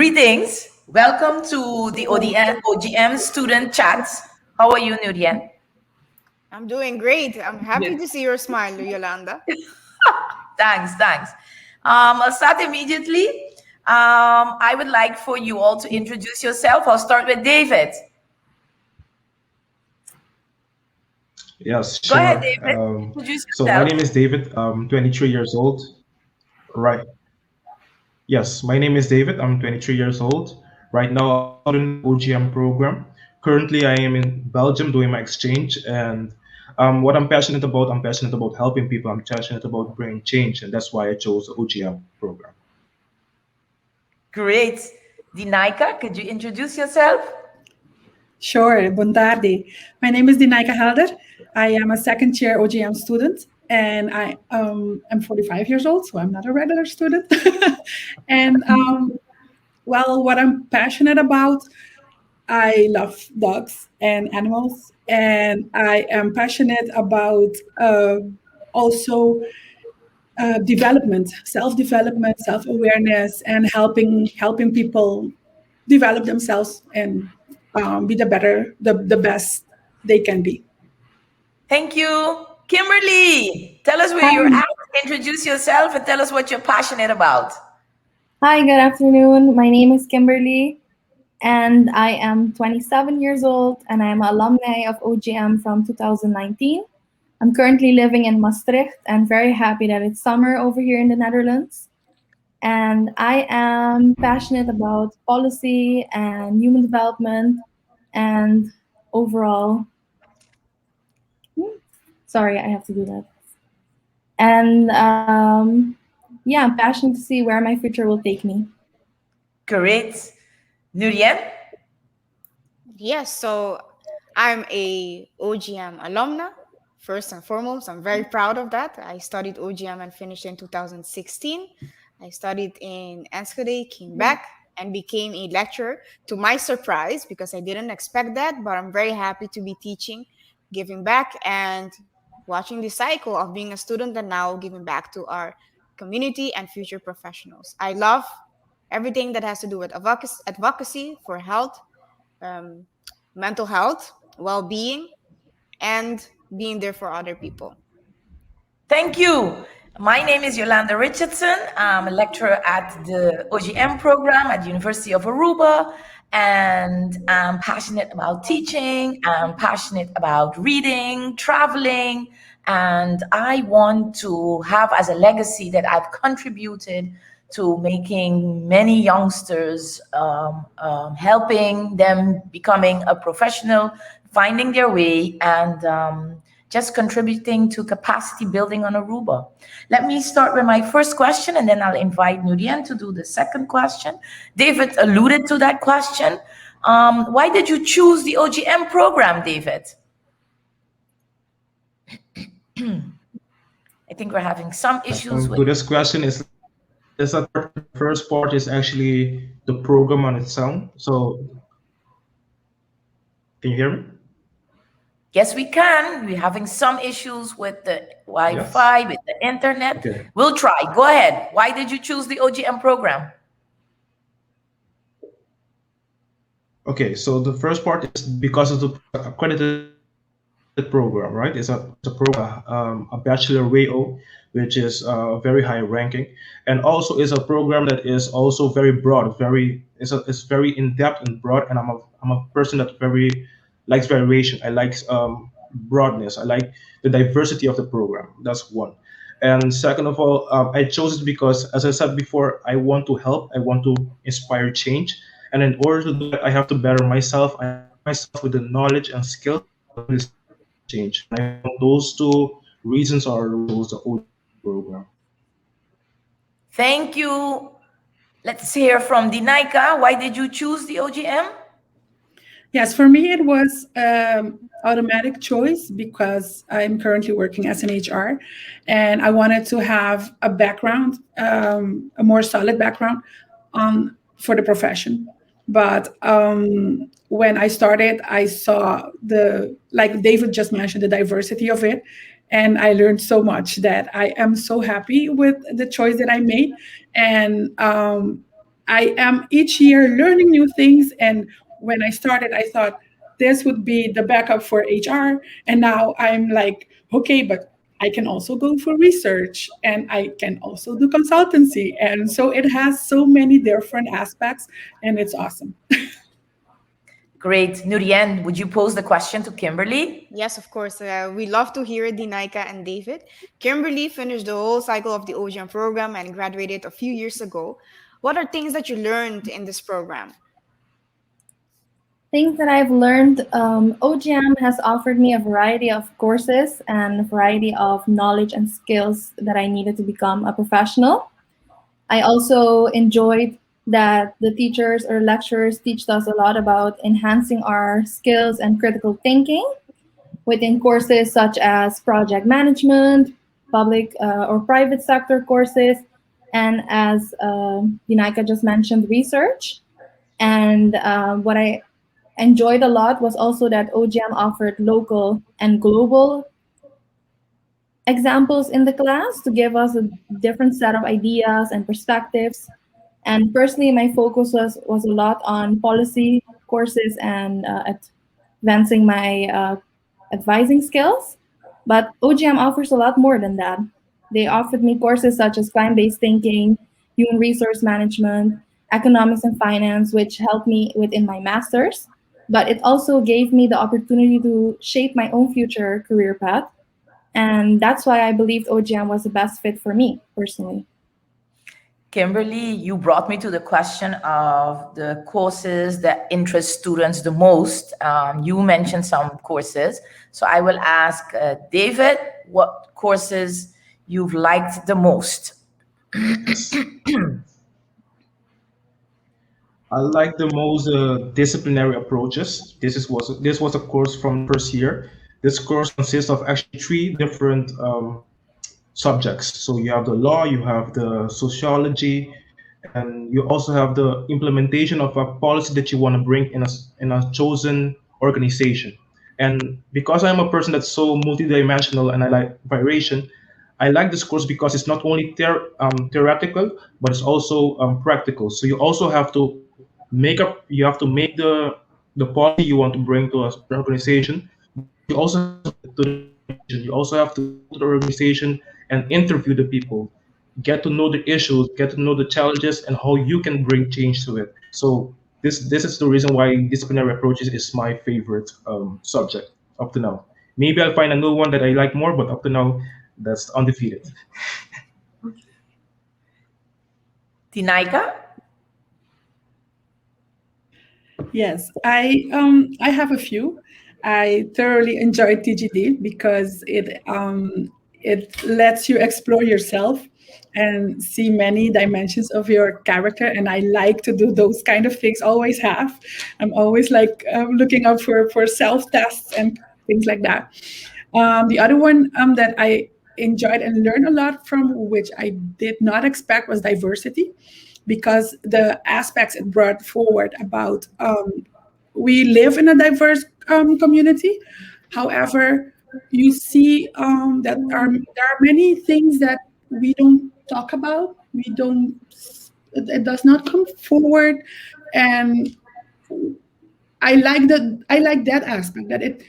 Greetings. Welcome to the OGM student chats. How are you, Nurian? I'm doing great. I'm happy to see your smile, Yolanda. Thanks. I'll start immediately. I would like for you all to introduce yourself. I'll start with David. Yes, Go ahead, sure. David. Introduce So my yourself. name is David. I'm 23 years old. Right. Yes, my name is David. I'm 23 years old. Right now, I'm a student in the OGM program. Currently, I am in Belgium doing my exchange. And what I'm passionate about helping people. I'm passionate about bringing change. And that's why I chose the OGM program. Great. Dinaika, could you introduce yourself? Sure, buon tardi. My name is Dinaika Helder. I am a second year OGM student and I'm 45 years old, so I'm not a regular student. and well, what I'm passionate about, I love dogs and animals, and I am passionate about also development, self-development, self-awareness, and helping people develop themselves and be the best they can be. Thank you. Kimberly, tell us where you're Hi. at. Introduce yourself and tell us what you're passionate about. Hi, good afternoon. My name is Kimberly, and I am 27 years old, and I'm an alumni of OGM from 2019. I'm currently living in Maastricht and very happy that it's summer over here in the Netherlands. And I am passionate about policy and human development and overall. Sorry, I have to do that. And yeah, I'm passionate to see where my future will take me. Great. Nurien? Yes, so I'm a OGM alumna. First and foremost, I'm very proud of that. I studied OGM and finished in 2016. I studied in Enschede, came back, and became a lecturer to my surprise because I didn't expect that, but I'm very happy to be teaching, giving back, and watching the cycle of being a student and now giving back to our community and future professionals. I love everything that has to do with advocacy for health, um, mental health, well-being, and being there for other people. Thank you. My name is Yolanda Richardson. I'm a lecturer at the OGM program at the University of Aruba, and I'm passionate about teaching. I'm passionate about reading, traveling, and I want to have as a legacy that I've contributed to making many youngsters, helping them becoming a professional, finding their way, and just contributing to capacity building on Aruba. Let me start with my first question, and then I'll invite Nurien to do the second question. David alluded to that question. Why did you choose the OGM program, David? I think we're having some issues with. To this question is that the first part is actually the program on its own. So can you hear me? Yes, we can. We're having some issues with the Wi-Fi, with the internet. Okay. We'll try. Go ahead. Why did you choose the OGM program? Okay, so the first part is because of the accredited program, right? It's a program, a bachelor WAO, which is very high ranking, and also is a program that is also very broad, it's very in depth and broad. And I'm a person that very likes variation. I like broadness. I like the diversity of the program. That's one. And second of all, I chose it because, as I said before, I want to help. I want to inspire change. And in order to do that, I have to better myself. I equip myself with the knowledge and skills to this change. And I think those two reasons are those the OGM program. Thank you. Let's hear from Dinaika. Why did you choose the OGM? Yes, for me it was automatic choice because I'm currently working as an HR, and I wanted to have a background, a more solid background on for the profession. But when I started, I saw like David just mentioned, the diversity of it, and I learned so much that I am so happy with the choice that I made, and I am each year learning new things. And when I started, I thought this would be the backup for HR. And now I'm like, okay, but I can also go for research and I can also do consultancy. And so it has so many different aspects and it's awesome. Great. Nurien, would you pose the question to Kimberly? Yes, of course. We love to hear it, Dinaika and David. Kimberly finished the whole cycle of the OGM program and graduated a few years ago. What are things that you learned in this program? Things that I've learned, OGM has offered me a variety of courses and a variety of knowledge and skills that I needed to become a professional. I also enjoyed that the teachers or lecturers teach us a lot about enhancing our skills and critical thinking within courses such as project management, public or private sector courses, and as Vinaika just mentioned, research. And what I enjoyed a lot was also that OGM offered local and global examples in the class to give us a different set of ideas and perspectives. And personally, my focus was a lot on policy courses and advancing my advising skills. But OGM offers a lot more than that. They offered me courses such as crime based thinking, human resource management, economics and finance, which helped me within my master's. But it also gave me the opportunity to shape my own future career path. And that's why I believed OGM was the best fit for me personally. Kimberly, you brought me to the question of the courses that interest students the most. You mentioned some courses. So I will ask David what courses you've liked the most. Yes. I like the most disciplinary approaches. This was a course from the first year. This course consists of actually three different subjects. So you have the law, you have the sociology, and you also have the implementation of a policy that you want to bring in a chosen organization. And because I'm a person that's so multidimensional and I like variation, I like this course because it's not only theoretical, but it's also practical. So you also have to you have to make the policy you want to bring to an organization, but you also have to take it to the organization. You also have to go to the organization and interview the people, get to know the issues, get to know the challenges, and how you can bring change to it. So this is the reason why disciplinary approaches is my favorite subject up to now. Maybe I'll find a new one that I like more, but up to now, that's undefeated. Tinaika? Yes, I have a few. I thoroughly enjoyed TGD because it lets you explore yourself and see many dimensions of your character. And I like to do those kind of things. Always have. I'm always like looking out for self tests and things like that. The other one that I enjoyed and learned a lot from, which I did not expect, was diversity, because the aspects it brought forward about we live in a diverse community. However, you see that there are many things that we don't talk about. We don't. It does not come forward, and I like that aspect that it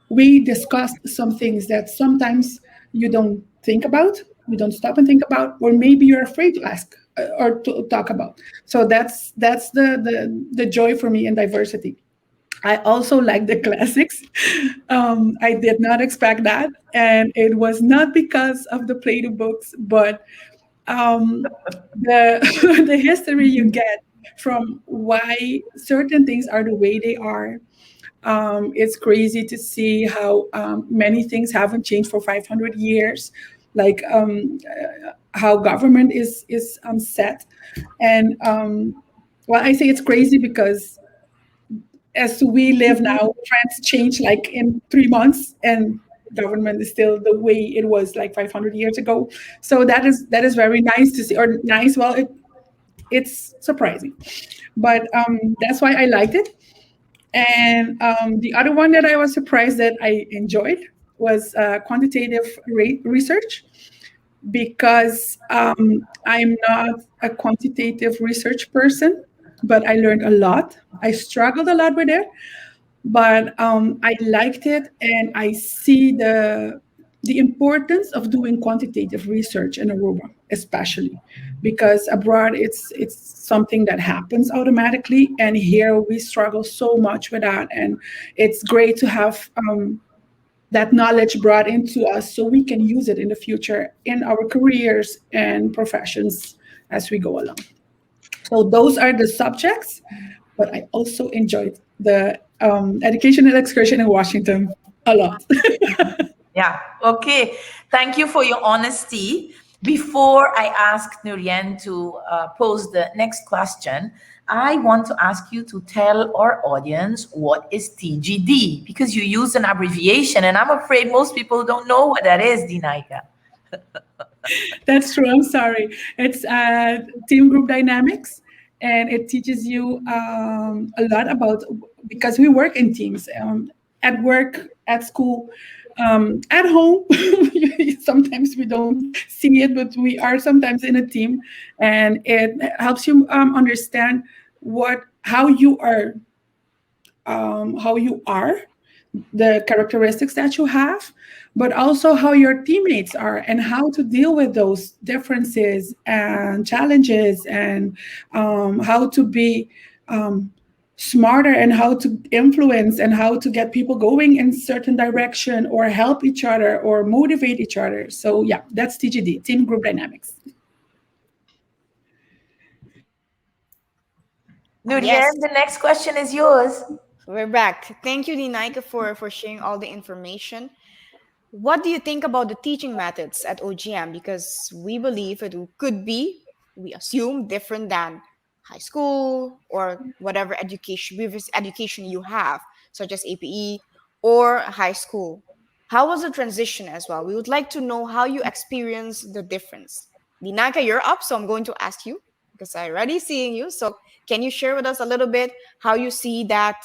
we discussed some things that sometimes you don't think about, you don't stop and think about, or maybe you're afraid to ask or to talk about. So that's the joy for me in diversity. I also like the classics. I did not expect that, and it was not because of the Plato books, but the the history you get from why certain things are the way they are. It's crazy to see how many things haven't changed for 500 years, like how government is set. And well, I say it's crazy because as we live now, trends change like in 3 months, and government is still the way it was like 500 years ago. So that is very nice to see, or nice. Well, it's surprising, but that's why I liked it. And the other one that I was surprised that I enjoyed was quantitative research. because I'm not a quantitative research person, but I learned a lot. I struggled a lot with it, but I liked it, and I see the importance of doing quantitative research in Aruba, especially because abroad it's something that happens automatically, and here we struggle so much with that, and it's great to have that knowledge brought into us so we can use it in the future in our careers and professions as we go along. So those are the subjects, but I also enjoyed the educational excursion in Washington a lot. Yeah. Okay. Thank you for your honesty. Before I ask Nurien to pose the next question, I want to ask you to tell our audience what is TGD, because you use an abbreviation, and I'm afraid most people don't know what that is, Dinaika. That's true. I'm sorry. It's team group dynamics, and it teaches you a lot about, because we work in teams, at work, at school, at home. Sometimes we don't see it, but we are sometimes in a team, and it helps you understand what how you are, the characteristics that you have, but also how your teammates are and how to deal with those differences and challenges, and how to be smarter, and how to influence, and how to get people going in certain direction, or help each other, or motivate each other. So yeah, that's TGD, team group dynamics. Yes, Nurien, the next question is yours. we're back. Thank you, Dinaika, for sharing all the information. What do you think about the teaching methods at OGM? Because we believe it could be, we assume, different than high school or whatever education, previous education you have, such as APE or high school. How was the transition as well? We would like to know how you experience the difference. Dinaka, you're up, so I'm going to ask you because I already seeing you. So can you share with us a little bit how you see that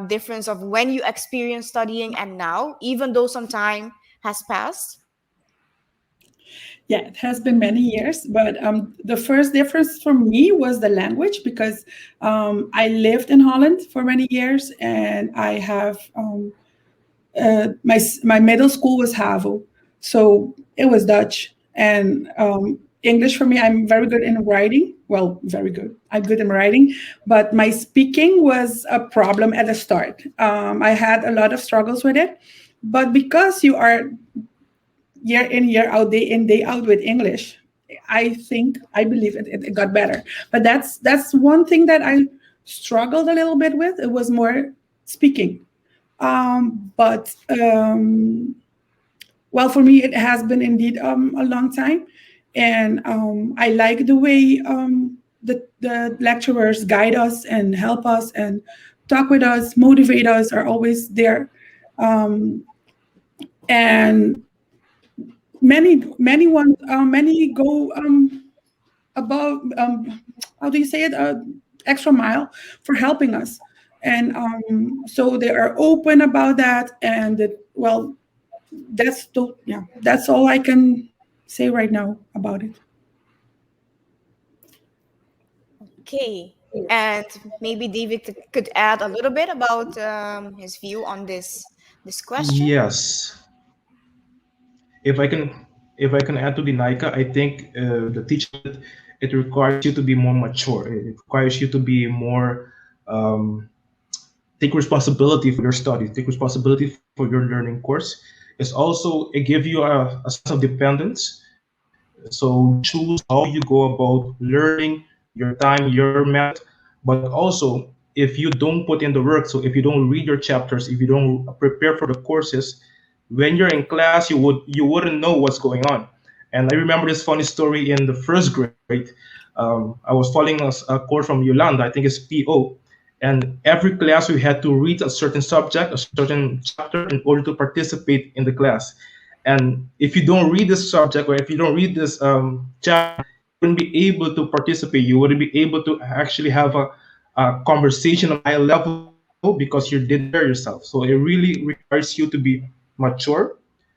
difference of when you experience studying and now, even though some time has passed? Yeah, it has been many years, but the first difference for me was the language, because I lived in Holland for many years, and I have my middle school was Havel, so it was Dutch, and English for me. I'm very good in writing. Well, very good. I'm good in writing, but my speaking was a problem at the start. I had a lot of struggles with it, but because you are year in, year out, day in, day out with English, I believe it got better. But that's one thing that I struggled a little bit with. It was more speaking. But well, for me, it has been indeed a long time, and I like the way the lecturers guide us and help us and talk with us, motivate us, are always there. And many go above, how do you say it, extra mile for helping us, and so they are open about that, and well, yeah, that's all I can say right now about it. Okay. And maybe David could add a little bit about his view on this question. Yes, if I can add to the Nika, I think the teaching method, it requires you to be more mature. It requires you to be more take responsibility for your studies, take responsibility for your learning course. It's also it give you a sense of dependence. So you choose how you go about learning your time, your method, but also if you don't put in the work, so if you don't read your chapters, if you don't prepare for the courses, when you're in class, you wouldn't know what's going on. And I remember this funny story in the first grade. I was following a course from Yolanda, I think it's PO, and every class we had to read a certain subject, a certain chapter in order to participate in the class. And if you don't read this subject, or if you don't read this chapter, you wouldn't be able to participate. You wouldn't be able to actually have a conversation on a high level because you didn't prepare yourself. So it really requires you to be mature,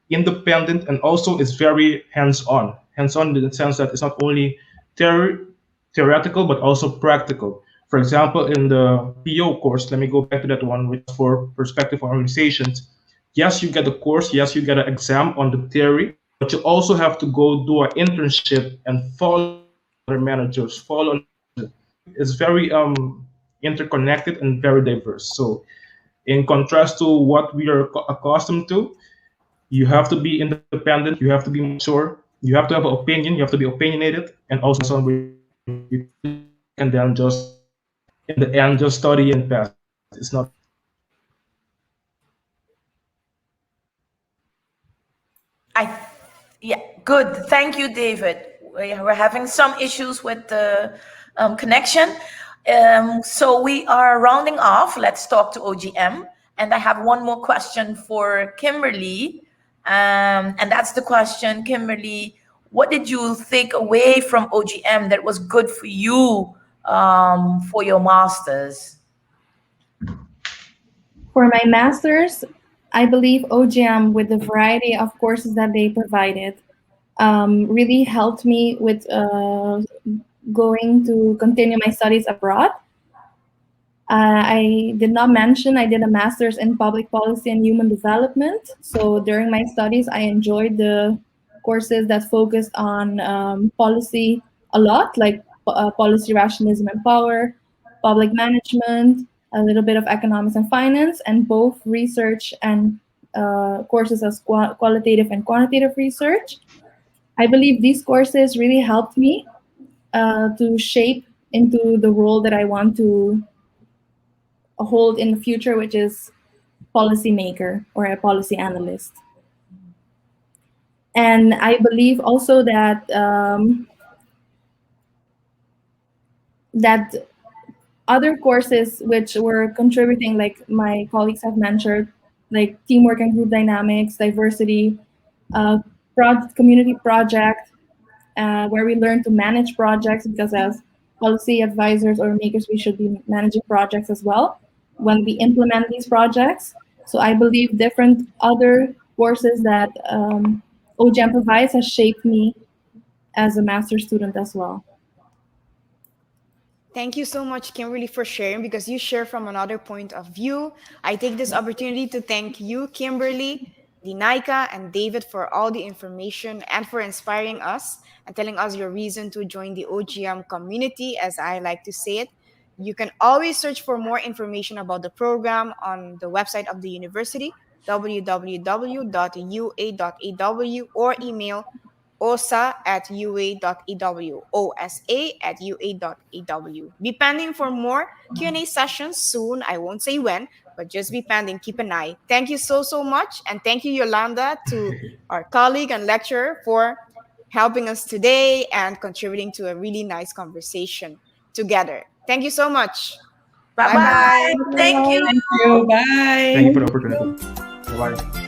independent, and also it's very hands-on. Hands-on in the sense that it's not only theory, theoretical but also practical. For example, in the PO course, let me go back to that one, which is for perspective organizations. Yes, you get the course. Yes, you get an exam on the theory, but you also have to go do an internship and follow other managers, follow it's very interconnected and very diverse. So in contrast to what we are accustomed to, you have to be independent, you have to be mature, you have to have an opinion, you have to be opinionated, and also someone with you can then just in the end just study and pass. It's not I, yeah, good. Thank you, David. We're having some issues with the connection. So we are rounding off. Let's talk to OGM. And I have one more question for Kimberly. And that's the question, Kimberly. What did you take away from OGM that was good for you for your master's? For my master's, I believe OGM, with the variety of courses that they provided, really helped me with going to continue my studies abroad. I did not mention I did a master's in public policy and human development. So during my studies, I enjoyed the courses that focused on policy a lot, like policy rationalism and power, public management, a little bit of economics and finance, and both research and courses as qualitative and quantitative research. I believe these courses really helped me to shape into the role that I want to hold in the future, which is policymaker or a policy analyst. And I believe also that that other courses which were contributing, like my colleagues have mentioned, like teamwork and group dynamics, diversity, uh, community project, where we learn to manage projects, because as policy advisors or makers, we should be managing projects as well when we implement these projects. So I believe different other courses that OGM provides has shaped me as a master's student as well. Thank you so much, Kimberly, for sharing, because you share from another point of view. I take this opportunity to thank you, Kimberly, Dinaika, and David for all the information and for inspiring us and telling us your reason to join the OGM community, as I like to say it. You can always search for more information about the program on the website of the university, www.ua.aw, or email osa@ua.ew, osa@ua.ew. Be pending for more Q&A sessions soon. I won't say when, but just be pending. Keep an eye. Thank you so much. And thank you, Yolanda, to our colleague and lecturer for helping us today and contributing to a really nice conversation together. Thank you so much. Bye Bye bye. bye. Thank you. Thank you. thank you Bye. for the opportunity. Bye bye.